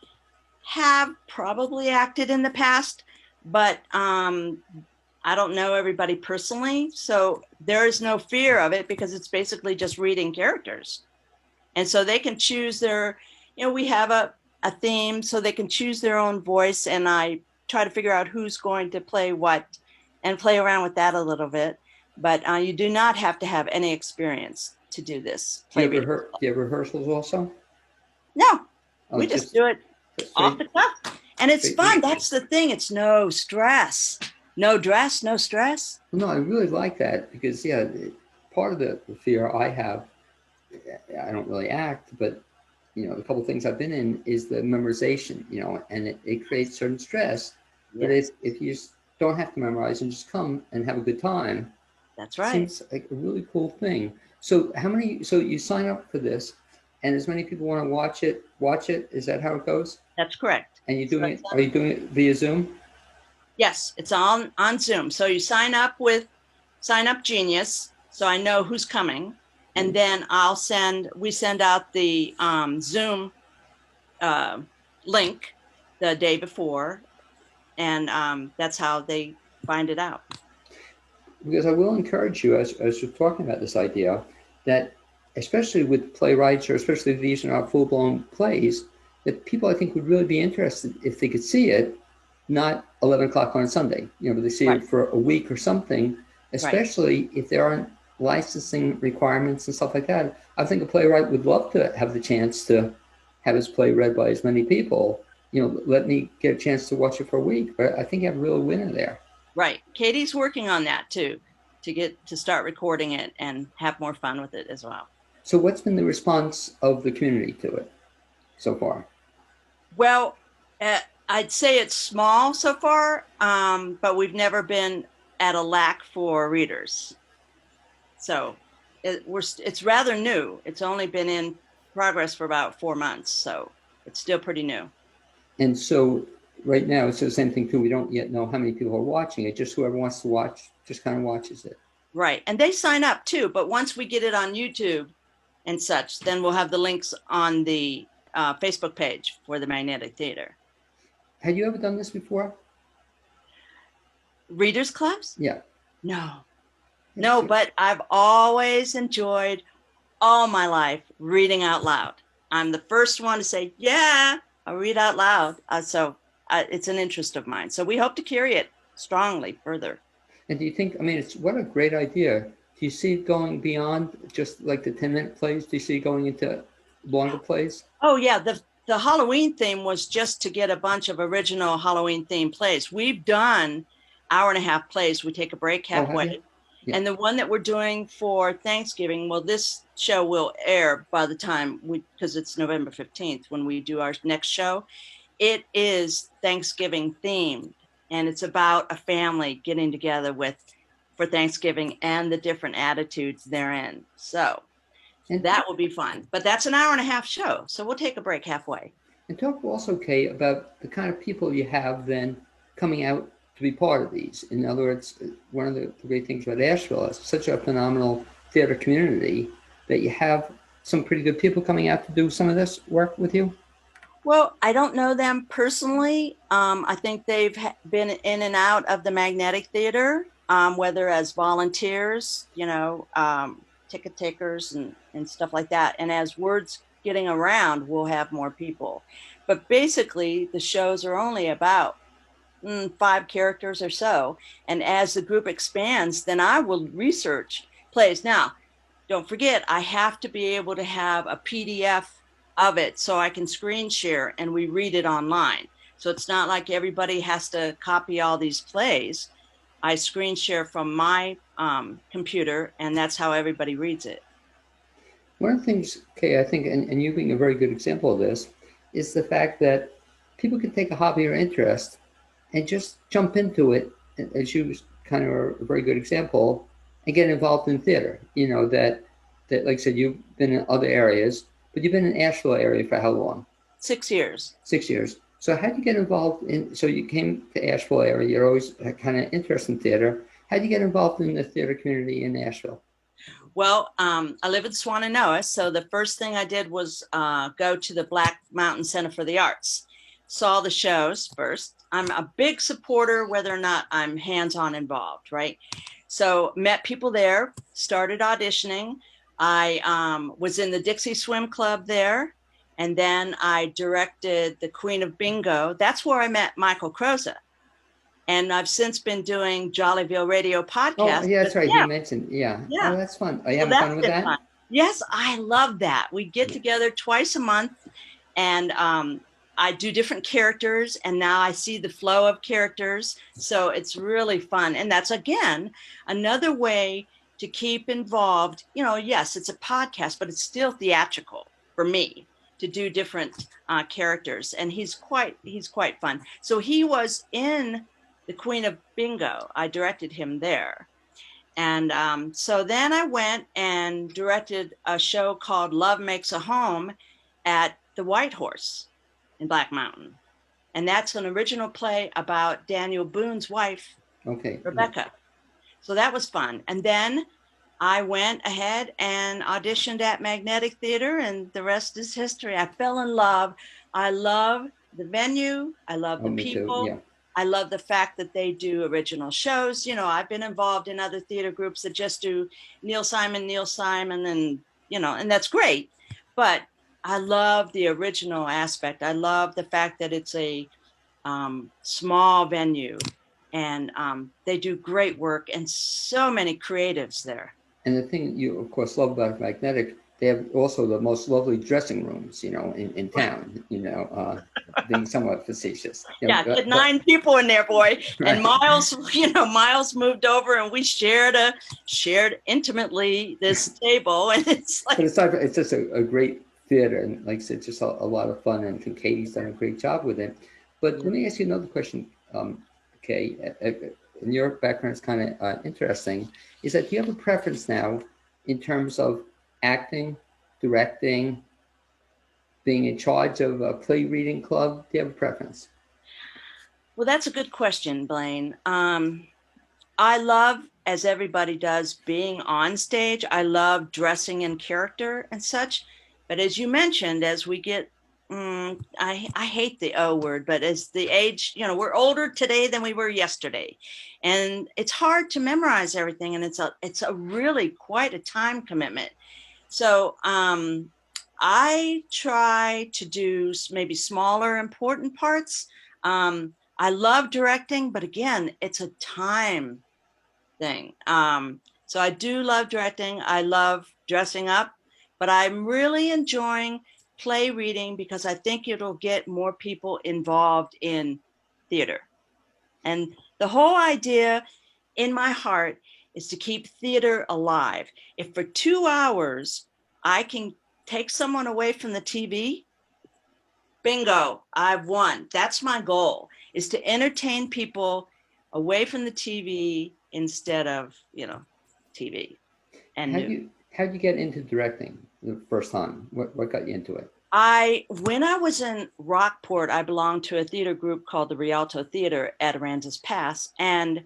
have probably acted in the past, but I don't know everybody personally. So there is no fear of it, because it's basically just reading characters. And so they can choose their, you know, we have a theme, so they can choose their own voice, and I try to figure out who's going to play what and play around with that a little bit. But you do not have to have any experience to do this. Do you have rehearsals also? No, we just do it off the cuff. And it's fun. That's the thing. It's no stress. No dress, no stress. No, I really like that because, yeah, part of the fear I have, I don't really act, but, you know, a couple of things I've been in is the memorization, you know, and it creates certain stress. But if you just don't have to memorize and just come and have a good time, that's right. Seems like a really cool thing. So so you sign up for this and as many people want to watch it. Is that how it goes? That's correct. And are you doing it via Zoom? Yes, it's on Zoom. So you sign up Genius, so I know who's coming, and then we send out the Zoom link the day before, and that's how they find it out. Because I will encourage you, as you're talking about this idea, that especially with playwrights, or especially if these are not full-blown plays, that people I think would really be interested if they could see it, not 11 o'clock on a Sunday, you know, but they see it for a week or something, especially if there aren't licensing requirements and stuff like that. I think a playwright would love to have the chance to have his play read by as many people. You know, let me get a chance to watch it for a week, but I think you have a real winner there. Right. Katie's working on that too, to start recording it and have more fun with it as well. So what's been the response of the community to it so far? Well, I'd say it's small so far, but we've never been at a lack for readers. So it's rather new. It's only been in progress for about 4 months, so it's still pretty new. And so right now, it's the same thing too. We don't yet know how many people are watching it. Just whoever wants to watch just kind of watches it. Right. And they sign up too. But once we get it on YouTube and such, then we'll have the links on the Facebook page for the Magnetic Theater. Have you ever done this before? Readers clubs? Yeah. No, but I've always enjoyed all my life reading out loud. I'm the first one to say, yeah, I read out loud. So it's an interest of mine. So we hope to carry it strongly further. And do you think, I mean, what a great idea. Do you see it going beyond just like the 10-minute plays? Do you see it going into longer plays? Oh, yeah. The Halloween theme was just to get a bunch of original Halloween themed plays. We've done hour-and-a-half plays. We take a break halfway. Yeah. And the one that we're doing for Thanksgiving, well, this show will air by the time because it's November 15th when we do our next show. It is Thanksgiving themed, and it's about a family getting together for Thanksgiving and the different attitudes therein. So that will be fun. But that's an hour-and-a-half show, so we'll take a break halfway. And talk also, Kay, about the kind of people you have then coming out to be part of these. In other words, one of the great things about Asheville is such a phenomenal theater community that you have some pretty good people coming out to do some of this work with you. Well, I don't know them personally. I think they've been in and out of the Magnetic Theater, whether as volunteers, ticket takers and stuff like that. And as word's getting around, we'll have more people. But basically, the shows are only about 5 characters or so. And as the group expands, then I will research plays. Now, don't forget, I have to be able to have a PDF of it so I can screen share and we read it online. So it's not like everybody has to copy all these plays. I screen share from my computer, and that's how everybody reads it. One of the things, Kay, I think, and you being a very good example of this, is the fact that people can take a hobby or interest and just jump into it, as you kind of are a very good example, and get involved in theater. You know, that like I said, you've been in other areas, but you've been in Asheville area for how long? 6 years. 6 years. So how did you get involved so you came to Asheville area, you're always kind of interested in theater. How did you get involved in the theater community in Asheville? Well, I live in Swannanoa, so the first thing I did was go to the Black Mountain Center for the Arts. Saw the shows first. I'm a big supporter, whether or not I'm hands-on involved, right? So met people there, started auditioning. I was in the Dixie Swim Club there, and then I directed the Queen of Bingo. That's where I met Michael Croza. And I've since been doing Jollyville Radio podcast. Oh, yeah, that's right. You mentioned, yeah. Oh, that's fun. Are you having fun with that? Fun. Yes, I love that. We get together twice a month, and I do different characters, and now I see the flow of characters. So it's really fun. And that's, again, another way to keep involved. You know, yes, it's a podcast, but it's still theatrical for me to do different characters. And he's quite fun. So he was in The Queen of Bingo. I directed him there. And so then I went and directed a show called Love Makes a Home at the White Horse in Black Mountain. And that's an original play about Daniel Boone's wife, Okay. Rebecca. So that was fun. And then I went ahead and auditioned at Magnetic Theater, and the rest is history. I fell in love. I love the venue. I love the people. Yeah. I love the fact that they do original shows. You know, I've been involved in other theater groups that just do Neil Simon, and, you know, and that's great. But I love the original aspect. I love the fact that it's a small venue, and they do great work, and so many creatives there. And the thing you, of course, love about Magnetic, they have also the most lovely dressing rooms, you know, in town, you know, being somewhat facetious. You know, Yeah, 9 people in there, boy. Right. And Miles moved over, and we shared intimately this table. And it's like, but it's just a great theater, and like I said, just a lot of fun, and Katie's done a great job with it. But let me ask you another question, Kay. And your background is kind of interesting. Is that, do you have a preference now in terms of acting, directing, being in charge of a play reading club? Do you have a preference? well, that's a good question, Blaine. I love, as everybody does, being on stage. I love dressing in character and such. But as you mentioned, as we get, I hate the O word, but as the age, you know, we're older today than we were yesterday. And it's hard to memorize everything. And it's a really quite a time commitment. So I try to do maybe smaller, important parts. I love directing, but again, it's a time thing. So I do love directing. I love dressing up, but I'm really enjoying play reading because I think it'll get more people involved in theater. And the whole idea in my heart is to keep theater alive. If for 2 hours I can take someone away from the TV, bingo, I've won. That's my goal, is to entertain people away from the TV instead of, you know, TV. And how'd you get into directing the first time? What got you into it? When I was in Rockport, I belonged to a theater group called the Rialto Theater at Aransas Pass. And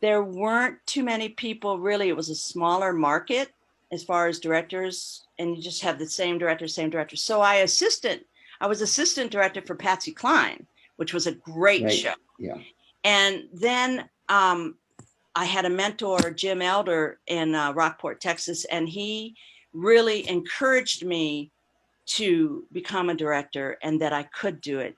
there weren't too many people, really. It was a smaller market as far as directors, and you just have the same director. So I was assistant director for Patsy Cline, which was a great show. Yeah. And then I had a mentor, Jim Elder, in Rockport, Texas, and he really encouraged me to become a director and that I could do it.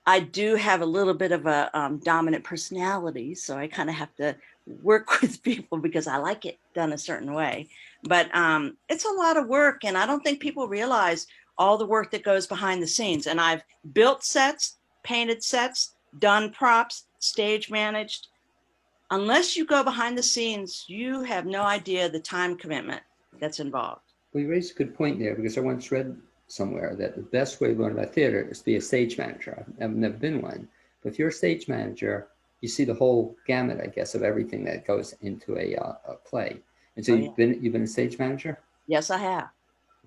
I do have a little bit of a dominant personality, so I kind of have to work with people because I like it done a certain way. But it's a lot of work, and I don't think people realize all the work that goes behind the scenes. And I've built sets, painted sets, done props, stage managed. Unless you go behind the scenes, you have no idea the time commitment that's involved. Well, you raised a good point there, because I once read somewhere that the best way to learn about theater is to be a stage manager. I've never been one, but if you're a stage manager, you see the whole gamut, I guess, of everything that goes into a play. And so you've been a stage manager? Yes, I have.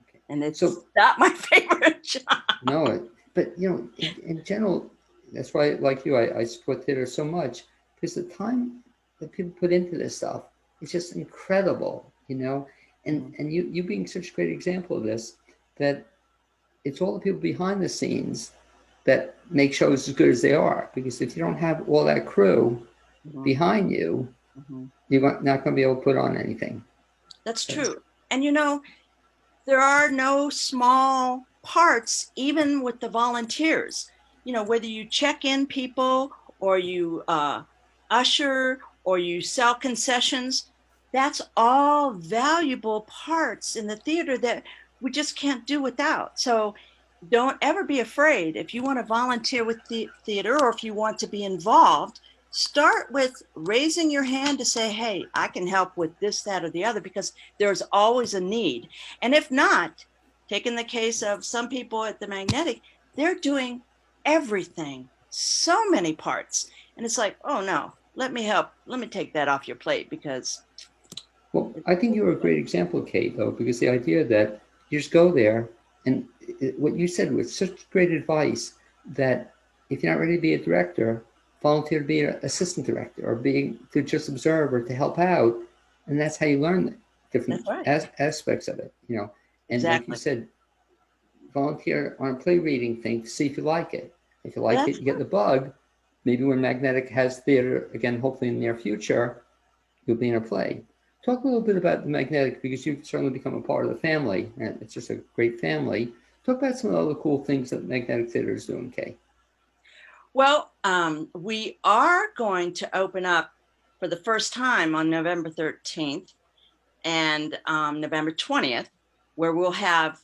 Okay. And it's not my favorite job. No, but you know, in general, that's why, like you, I support theater so much, because the time that people put into this stuff is just incredible, you know. And you being such a great example of this, that it's all the people behind the scenes that make shows as good as they are. Because if you don't have all that crew behind you, you're not going to be able to put on anything. That's true. And you know, there are no small parts, even with the volunteers. You know, whether you check in people or you usher or you sell concessions, that's all valuable parts in the theater that we just can't do without. So don't ever be afraid. If you want to volunteer with the theater, or if you want to be involved, start with raising your hand to say, hey, I can help with this, that, or the other, because there's always a need. And if not, take in the case of some people at the Magnetic, they're doing everything, so many parts. And it's like, oh no, let me help. Let me take that off your plate, because. Well, I think you're a great example, Kate, though, because the idea that you just go there, and what you said was such great advice, that if you're not ready to be a director, volunteer to be an assistant director, or to just observe or to help out, and that's how you learn different aspects of it, you know. And like you said, volunteer on a play reading thing to see if you like it. If you like it, you get the bug. Maybe when Magnetic has theater again, hopefully in the near future, you'll be in a play. Talk a little bit about the Magnetic, because you've certainly become a part of the family, and it's just a great family. Talk about some of the other cool things that Magnetic Theater is doing, Kay. Well, we are going to open up for the first time on November 13th and November 20th, where we'll have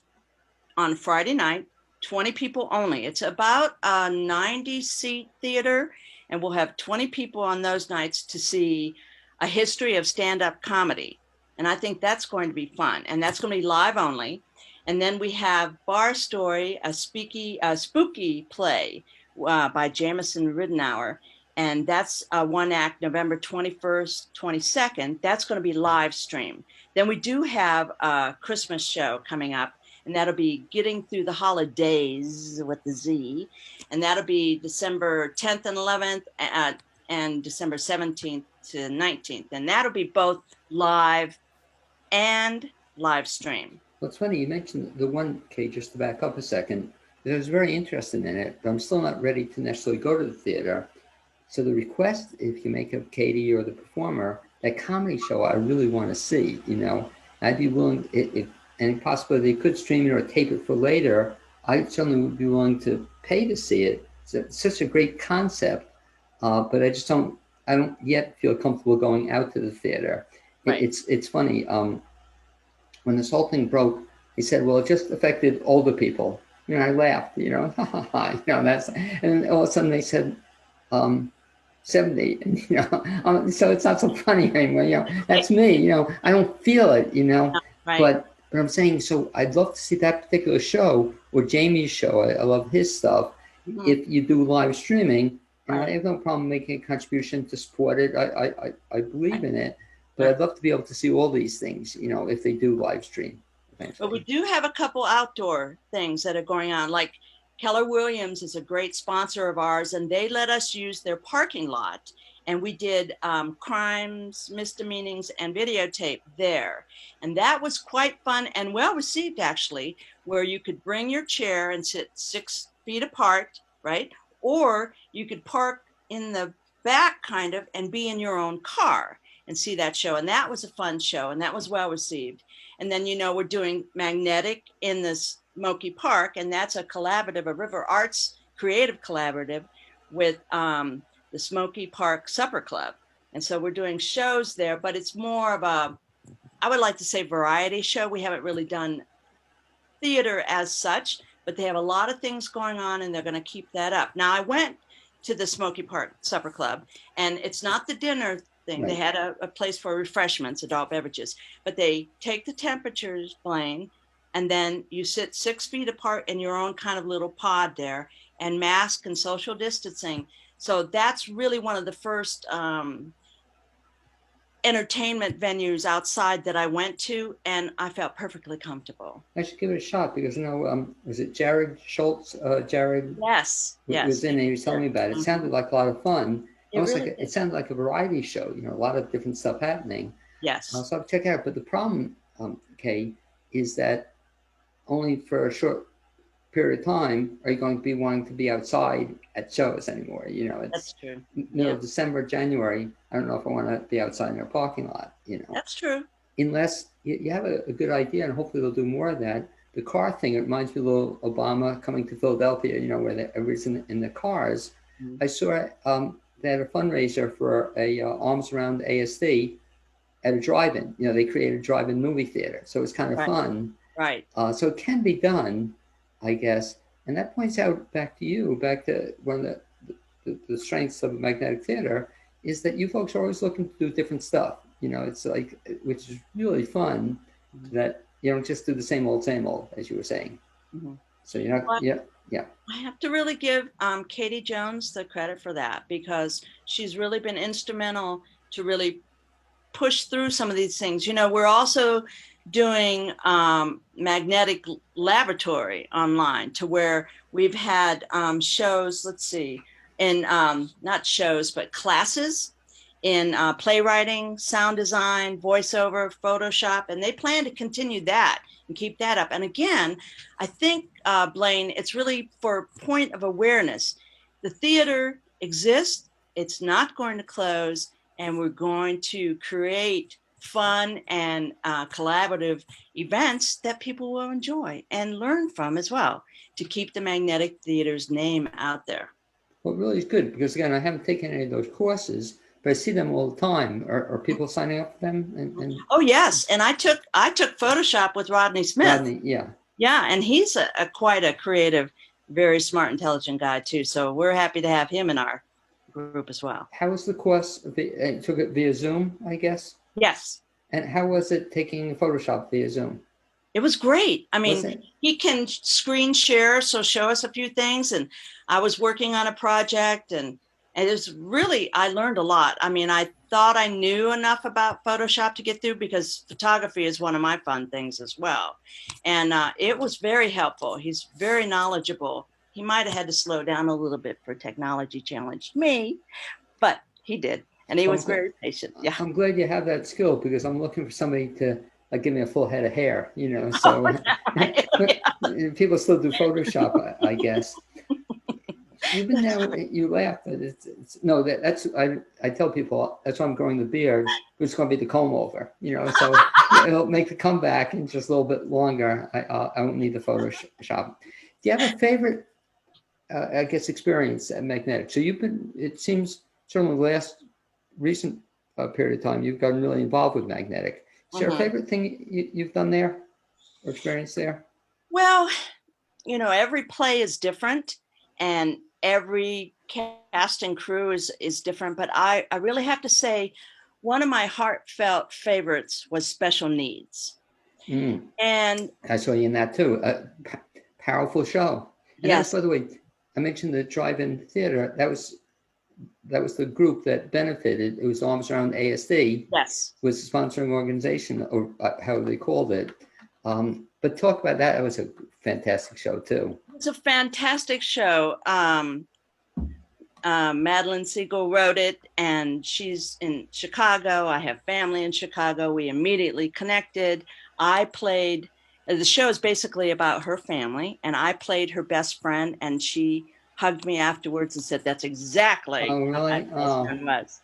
on Friday night, 20 people only. It's about a 90-seat theater, and we'll have 20 people on those nights to see a history of stand-up comedy. And I think that's going to be fun. And that's going to be live only. And then we have Bar Story, a spooky play by Jameson CEO. And that's one act, November 21st, 22nd. That's going to be live stream. Then we do have a Christmas show coming up, and that'll be Getting Through the Holidays with the Z. And that'll be December 10th and 11th and December 17th to 19th. And that'll be both live and live stream. Well, it's funny, you mentioned the one, Kate, just to back up a second, that I was very interested in it, but I'm still not ready to necessarily go to the theater. So the request, if you make of Katie or the performer, that comedy show I really want to see, you know. I'd be willing, if and possibly they could stream it or tape it for later, I certainly would be willing to pay to see it. It's such a great concept, but I don't yet feel comfortable going out to the theater. Right. It's funny, when this whole thing broke, he said, well, it just affected older people. You know, I laughed, you know, you know, and then all of a sudden they said, 70, and, you know, so it's not so funny anymore, you know, that's me, you know, I don't feel it, you know, but I'm saying, so I'd love to see that particular show, or Jamie's show, I love his stuff, if you do live streaming, and I have no problem making a contribution to support it, I believe in it, but I'd love to be able to see all these things, you know, if they do live stream. But we do have a couple outdoor things that are going on, like Keller Williams is a great sponsor of ours, and they let us use their parking lot. And we did crimes, misdemeanors, and videotape there. And that was quite fun and well received, actually, where you could bring your chair and sit 6 feet apart, right? Or you could park in the back kind of and be in your own car and see that show. And that was a fun show, and that was well received. And then, you know, we're doing Magnetic in this Smoky Park, and that's a collaborative, a River Arts creative collaborative with the Smoky Park Supper Club. And so we're doing shows there, but it's more of a, I would like to say, variety show. We haven't really done theater as such, but they have a lot of things going on, and they're going to keep that up. Now, I went to the Smoky Park Supper Club, and it's not the dinner thing. Right. They had a place for refreshments, adult beverages, but they take the temperatures, Blaine, and then you sit 6 feet apart in your own kind of little pod there, and mask and social distancing. So that's really one of the first entertainment venues outside that I went to, and I felt perfectly comfortable. I should give it a shot, because, you know, was it Jared Schultz? Jared? Yes. Was in it. He was telling me about it. It sounded like a lot of fun. It sounded like a variety show, you know, a lot of different stuff happening. Yes. So I'll check it out. But the problem, Kay, is that only for a short period of time are you going to be wanting to be outside at shows anymore. You know, it's that's true. Middle of December, January. I don't know if I want to be outside in a parking lot, you know. That's true. Unless you have a good idea, and hopefully they'll do more of that. The car thing, it reminds me of little Obama coming to Philadelphia, you know, where everybody's in the cars. I saw they had a fundraiser for a Arms Around ASD at a drive-in. You know, they created a drive-in movie theater. So it's kind of fun. Right. So it can be done, I guess. And that points out back to you, back to one of the strengths of magnetic theater is that you folks are always looking to do different stuff. You know, it's like, which is really fun that you don't just do the same old, as you were saying. Mhm. So you're not, Well, yeah. I have to really give Katie Jones the credit for that, because she's really been instrumental to really push through some of these things. You know, we're also doing magnetic laboratory online, to where we've had shows, let's see, in not shows, but classes in playwriting, sound design, voiceover, Photoshop, and they plan to continue that and keep that up. And again, I think, Blaine, it's really for point of awareness. The theater exists, it's not going to close, and we're going to create fun and collaborative events that people will enjoy and learn from as well, to keep the magnetic theater's name out there. Well, it really is good, because again, I haven't taken any of those courses, but I see them all the time. Are people signing up for them? And Oh yes, and I took Photoshop with Rodney Smith. Rodney, yeah. Yeah, and he's quite a creative, very smart, intelligent guy too. So we're happy to have him in our group as well. How was the course? You took it via Zoom, I guess? Yes. And how was it taking Photoshop via Zoom? It was great. I Was mean, it? he can screen share, so show us a few things. And I was working on a project, and it was really, I learned a lot. I mean, I thought I knew enough about Photoshop to get through, because photography is one of my fun things as well. And it was very helpful. He's very knowledgeable. He might have had to slow down a little bit for technology challenged me, but he did. And he was very patient. Yeah. I'm glad you have that skill, because I'm looking for somebody to like give me a full head of hair, you know, so people still do Photoshop, I guess. Even now, you laugh, but no, that's, I tell people, that's why I'm growing the beard, it's going to be the comb over, you know, so it'll make the comeback in just a little bit longer. I won't need the Photoshop. Do you have a favorite, I guess, experience at Magnetic? So you've been, it seems, certainly the last recent period of time, you've gotten really involved with Magnetic. Is there a favorite thing you've done there or experienced there? Well, you know, every play is different, and every cast and crew is different. But I really have to say, one of my heartfelt favorites was Special Needs. And I saw you in that too. Powerful show. And yes, by the way, I mentioned the drive-in theater. That was the group that benefited. It was Arms Around ASD. yes, Was the sponsoring organization, or how they called it. But talk about that. That was a fantastic show too. it's a fantastic show. Madeline Siegel wrote it, and she's in Chicago. I have family in Chicago. We immediately connected. I played, the show is basically about her family, and I played her best friend, and she hugged me afterwards and said, that's exactly Oh, really? how my best friend was.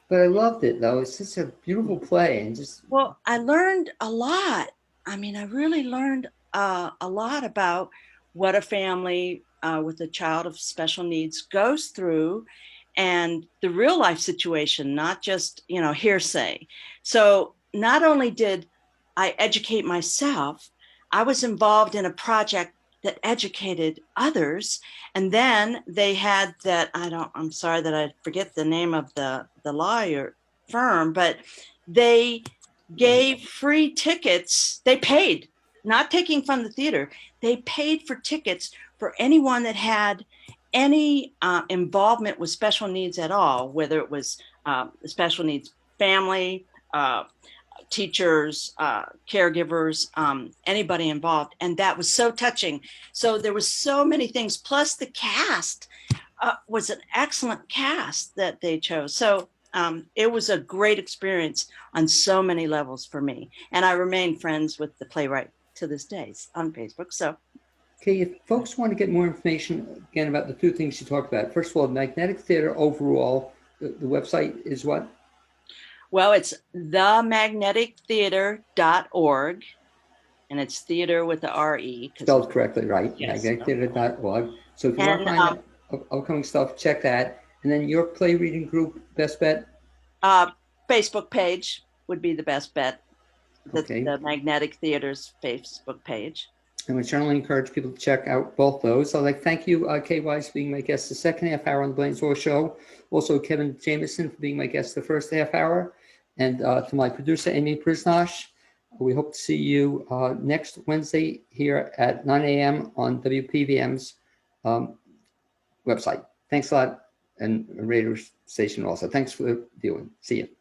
But I loved it though. It's just a beautiful play, and just. Well, I learned a lot. I mean, I really learned a lot about what a family with a child of special needs goes through, and the real life situation, not just, you know, hearsay. So not only did I educate myself, I was involved in a project that educated others. And then they had that, I'm sorry that I forget the name of the lawyer firm, but they gave free tickets. They paid, not taking from the theater. They paid for tickets for anyone that had any involvement with special needs at all, whether it was special needs family, teachers, caregivers, anybody involved. And that was so touching. So there was so many things, plus the cast was an excellent cast that they chose. So it was a great experience on so many levels for me. And I remain friends with the playwright to this day on Facebook. So. Okay, if folks want to get more information, again, about the two things you talked about, first of all, Magnetic Theater overall, the website is what? Well, it's themagnetictheater.org, and it's theater with the R-E. Spelled correctly, right? Yes. Magnetictheater.org. So if you want to find upcoming stuff, check that. And then your play reading group, best bet? Facebook page would be the best bet. Okay. The Magnetic Theater's Facebook page. And we certainly encourage people to check out both those. So I'd like to thank you, Kay Wise, for being my guest the second half hour on the Blaine's World Show. Also, Kevin Jameson for being my guest the first half hour. And to my producer, Amy Prisnosh, we hope to see you next Wednesday here at 9 a.m. on WPVM's website. Thanks a lot, and radio station also. Thanks for viewing. See you.